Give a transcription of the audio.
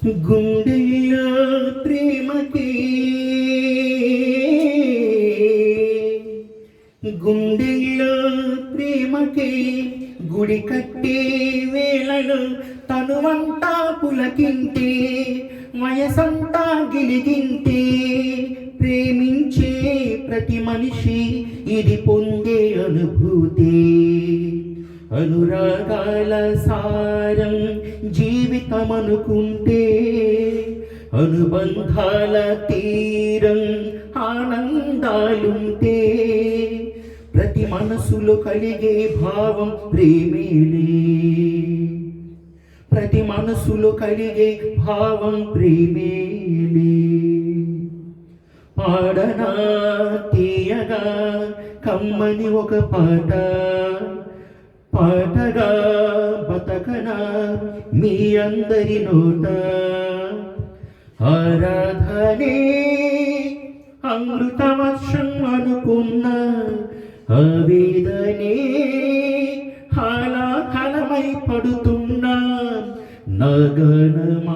గుండెల్లో ప్రేమకి గుండెల్లో ప్రేమకి గుడి కట్టే వేళలో తనువంతా పులకింటే వయసంతా గిలిగింటే ప్రేమించే ప్రతి మనిషి ఇది పొందే అనుభూతి. అనురాగాల సారం జీవితం అనుకుంటే అనుబంధాల తీరం ఆనందాలుంటే ప్రతి మనసులో కలిగే భావం ప్రేమేలే. ప్రతి మనసులో కలిగే భావం ప్రేమేలే. పాడనా తీయగా కమ్మని ఒక పాట, పాటగా బతకనా మీ అందరి నోట. ఆరాధనే అమృత వర్షం అనుకున్న ఆవేదనే హాలాహలమై పడుతున్నా నగనమాగదులే.